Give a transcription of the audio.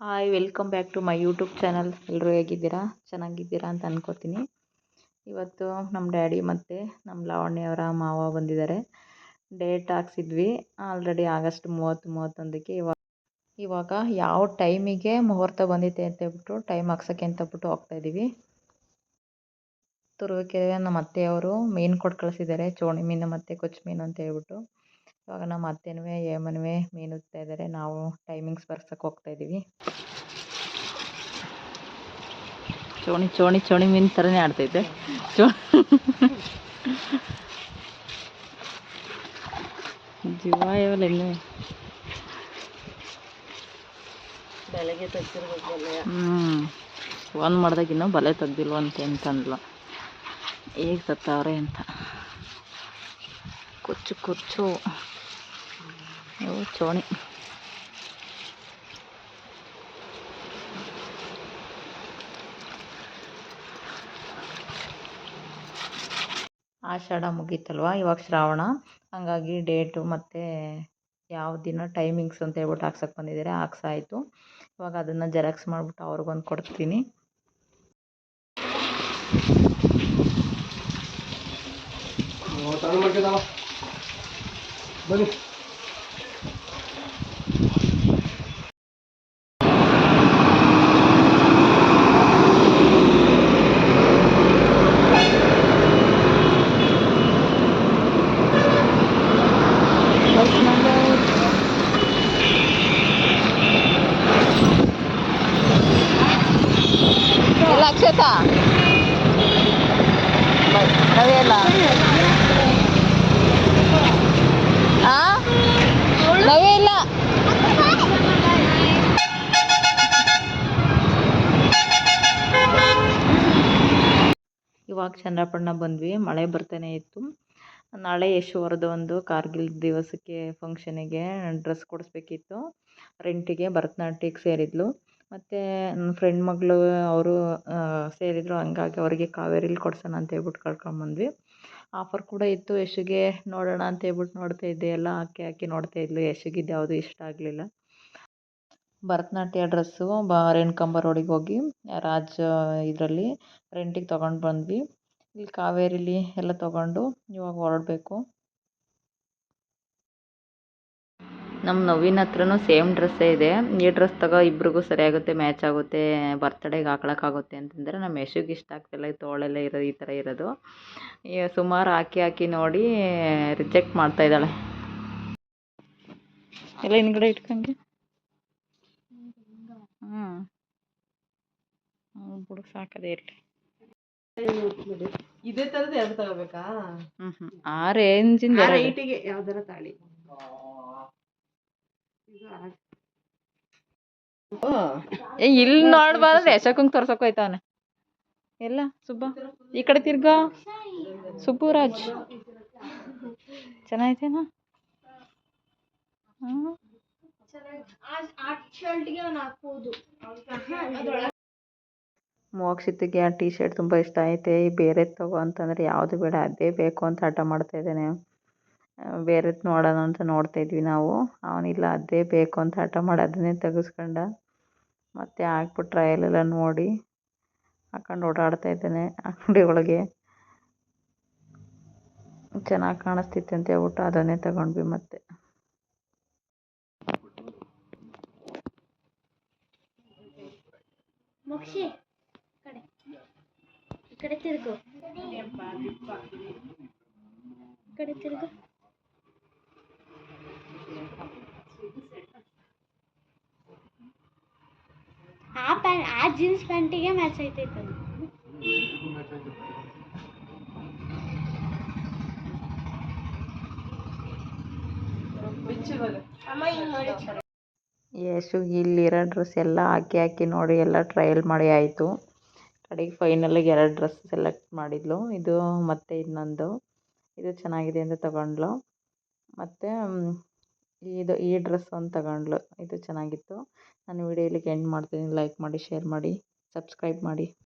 Hi, welcome back to my YouTube channel. ಎಲ್ಲರೂ ಹೇಗಿದ್ದೀರಾ? ಚೆನ್ನಾಗಿದ್ದೀರಾ ಅಂತ ಅನ್ಕೋತೀನಿ. ಇವತ್ತು ನಮ್ಮ ಡ್ಯಾಡಿ ಮತ್ತು ನಮ್ಮ ಲಾವಣ್ಯವರ ಮಾವ ಬಂದಿದ್ದಾರೆ. ಡೇಟ್ ಹಾಕ್ಸಿದ್ವಿ ಆಲ್ರೆಡಿ ಆಗಸ್ಟ್ 30-31ಕ್ಕೆ. ಇವಾಗ ಯಾವ ಟೈಮಿಗೆ ಮುಹೂರ್ತ ಬಂದಿದೆ ಅಂತ ಹೇಳ್ಬಿಟ್ಟು ಟೈಮ್ ಹಾಕ್ಸೋಕ್ಕೆ ಅಂತ ಬಿಟ್ಟು ಹೋಗ್ತಾಯಿದ್ದೀವಿ. ತುರುವೇಕೆರೆ ನಮ್ಮ ಅತ್ತೆಯವರು ಮೀನು ಕೊಟ್ಟು ಕಳಿಸಿದ್ದಾರೆ, ಚೋಣಿ ಮೀನು ಮತ್ತು ಕೊಚ್ಚು ಮೀನು ಅಂತ ಹೇಳ್ಬಿಟ್ಟು. ಇವಾಗ ನಮ್ಮ ಅತ್ತೆನೂ ಏಮನೂ ಮೀನು ಉತ್ತಾ ಇದ್ದಾರೆ. ನಾವು ಟೈಮಿಂಗ್ಸ್ ಬರ್ಸಕ್ಕೆ ಹೋಗ್ತಾಯಿದ್ದೀವಿ. ಚೋಣಿ ಚೋಣಿ ಚೋಣಿ ಮೀನು ಥರನೇ ಆಡ್ತೈತೆ. ಜೀವ ಇವೆಲ್ಲ ಇನ್ನೂ ಬೆಳಗ್ಗೆ ತೆಗ್ದಿರ್ಬೇಕು. ಫೋನ್ ಮಾಡ್ದಾಗ ಇನ್ನೂ ಬಲೆ ತೆಗ್ದಿಲ್ವಂತೆ ಅಂತಂದ್ಲು. ಹೇಗೆ ಸತ್ತವ್ರೆ ಅಂತ. ಕೊಚ್ಚು ಕೊಚ್ಚು ಚೋಣಿ. ಆಷಾಢ ಮುಗೀತಲ್ವ, ಇವಾಗ ಶ್ರಾವಣ. ಹಾಗಾಗಿ ಡೇಟು ಮತ್ತು ಯಾವ ದಿನ ಟೈಮಿಂಗ್ಸ್ ಅಂತ ಹೇಳ್ಬಿಟ್ಟು ಹಾಕ್ಸಕ್ಕೆ ಬಂದಿದ್ದಾರೆ. ಹಾಕ್ಸಾಯಿತು. ಇವಾಗ ಅದನ್ನು ಜೆರಾಕ್ಸ್ ಮಾಡಿಬಿಟ್ಟು ಅವ್ರಿಗೊಂದು ಕೊಡ್ತೀನಿ. ಬನ್ನಿ. ಅಕ್ಷತಾ ನವೆಲ್ಲ ನವೇ ಇಲ್ಲ. ಇವಾಗ ಚಂದ್ರಪಟ್ಟಣ ಬಂದ್ವಿ. ಮಳೆ ಬರ್ತಾನೆ ಇತ್ತು. ನಾಳೆ ಯಶುವರ್ದು ಒಂದು ಕಾರ್ಗಿಲ್ ದಿವಸಕ್ಕೆ ಫಂಕ್ಷನಿಗೆ ಡ್ರೆಸ್ ಕೊಡಿಸ್ಬೇಕಿತ್ತು. ರೆಂಟಿಗೆ ಭರತನಾಟ್ಯಕ್ಕೆ ಸೇರಿದ್ಲು. ಮತ್ತು ನನ್ನ ಫ್ರೆಂಡ್ ಮಗಳು ಅವರು ಸೇರಿದರು. ಹಂಗಾಗಿ ಅವರಿಗೆ ಕಾವೇರಿಲಿ ಕೊಡ್ಸೋಣ ಅಂತ ಹೇಳ್ಬಿಟ್ಟು ಕರ್ಕೊಂಬಂದ್ವಿ. ಆಫರ್ ಕೂಡ ಇತ್ತು ಯಶುಗೆ. ನೋಡೋಣ ಅಂತ ಹೇಳ್ಬಿಟ್ಟು ನೋಡ್ತಾಯಿದ್ದೆ. ಎಲ್ಲ ಹಾಕಿ ನೋಡ್ತಾಯಿದ್ಲು. ಯಶುಗಿದ್ದು ಯಾವುದು ಇಷ್ಟ ಆಗಲಿಲ್ಲ. ಭರತನಾಟ್ಯ ಡ್ರೆಸ್ಸು ರೇಣುಕಾಂಬ ರೋಡಿಗೆ ಹೋಗಿ ರಾಜ್ ಇದರಲ್ಲಿ ರೆಂಟಿಗೆ ತೊಗೊಂಡು ಬಂದ್ವಿ. ಇಲ್ಲಿ ಕಾವೇರಿಲಿ ಎಲ್ಲ ತೊಗೊಂಡು ಇವಾಗ ಹೊರಡಬೇಕು. ನಮ್ಮ ನವೀನ್ ಹತ್ರನೂ ಸೇಮ್ ಡ್ರೆಸ್ಸೇ ಇದೆ. ಈ ಡ್ರೆಸ್ ತಗೋ, ಇಬ್ರಿಗೂ ಸರಿಯಾಗುತ್ತೆ, ಮ್ಯಾಚ್ ಆಗುತ್ತೆ, ಬರ್ತಡೇಗೆ ಹಾಕ್ಳಕ್ಕಾಗುತ್ತೆ ಅಂತಂದರೆ ನಮ್ಮ ಯಶುಗೆ ಇಷ್ಟ ಆಗ್ತಿಲ್ಲ. ಈ ತೋಳೆಲ್ಲ ಇರೋದು ಈ ಥರ ಇರೋದು. ಸುಮಾರು ಹಾಕಿ ನೋಡಿ ರಿಜೆಕ್ಟ್ ಮಾಡ್ತಾಯಿದ್ದಾಳೆ. ಎಲ್ಲ ಹಿಂದ್ಗಡೆ ಇಟ್ಕೊಂಡೆ. ಬಿಡು, ಸಾಕದೇ ಇರಲಿ. ಇದೇ ಥರದ್ದು ಎರಡು ತಗೋಬೇಕಾ? ಆ ರೇಂಜಿಂದ ರೈಟಿಗೆ ಯಾವ್ದಾರ ತಾಳಿ. ಇಲ್ಲಿ ನೋಡ್ಬಾರ್ದು. ಯಶಕಂಗೆ ತೋರ್ಸಕ್ ಹೋಯ್ತಾವನೆ. ಎಲ್ಲ ಸುಬ್ಬ ಈ ಕಡೆ ತಿರ್ಗ. ಸುಬ್ಬುರಾಜ್ ಚೆನ್ನಾಗೈತೇನಾ? ಮೋಕ್ಷಿತಿಗೆ ಆ ಟೀ ಶರ್ಟ್ ತುಂಬ ಇಷ್ಟ ಐತೆ. ಬೇರೆ ತಗೋ ಅಂತಂದರೆ ಯಾವುದು ಬೇಡ, ಅದೇ ಬೇಕು ಅಂತ ಹಠ ಮಾಡ್ತಾಯಿದ್ದಾನೆ. ಬೇರೆದು ನೋಡೋಣ ಅಂತ ನೋಡ್ತಾಯಿದ್ವಿ ನಾವು. ಅವನಿಲ್ಲ, ಅದೇ ಬೇಕು ಅಂತ ಹಠ ಮಾಡಿ ಅದನ್ನೇ ತೆಗೆಸ್ಕೊಂಡ. ಮತ್ತು ಹಾಕ್ಬಿಟ್ಟು ಟ್ರಯಲೆಲ್ಲ ನೋಡಿ ಹಾಕೊಂಡು ಓಡಾಡ್ತಾ ಇದ್ದಾನೆ. ಅಂಗಡಿ ಒಳಗೆ ಚೆನ್ನಾಗಿ ಕಾಣಿಸ್ತಿತ್ತು ಅಂತ ಹೇಳ್ಬಿಟ್ಟು ಅದನ್ನೇ ತಗೊಂಡ್ವಿ. ಮತ್ತೆ ಆ ಜೀನ್ಸ್ ಪ್ಯಾಂಟಿಗೆ ಮ್ಯಾಚ್ ಆಯ್ತೈತೆ. ಯಶು ಇಲ್ಲಿರೋ ಡ್ರೆಸ್ ಎಲ್ಲ ಹಾಕಿ ನೋಡಿ ಎಲ್ಲ ಟ್ರಯಲ್ ಮಾಡಿ ಆಯಿತು. ಕಡೆಗೆ ಫೈನಲಾಗಿ 2 ಡ್ರೆಸ್ ಸೆಲೆಕ್ಟ್ ಮಾಡಿದ್ಲು. ಇದು ಮತ್ತು ಇನ್ನೊಂದು. ಇದು ಚೆನ್ನಾಗಿದೆ ಅಂತ ತಗೊಂಡ್ಲು. ಮತ್ತು ಈ ಡ್ರೆಸ್ ಒಂದು ತಗೊಂಡ್ಲು. ಇದು ಚೆನ್ನಾಗಿತ್ತು. ನಾನು ವಿಡಿಯೋ ಇಲ್ಲಿಗೆ ಎಂಡ್ ಮಾಡ್ತೀನಿ. ಲೈಕ್ ಮಾಡಿ, ಶೇರ್ ಮಾಡಿ, ಸಬ್ಸ್ಕ್ರೈಬ್ ಮಾಡಿ.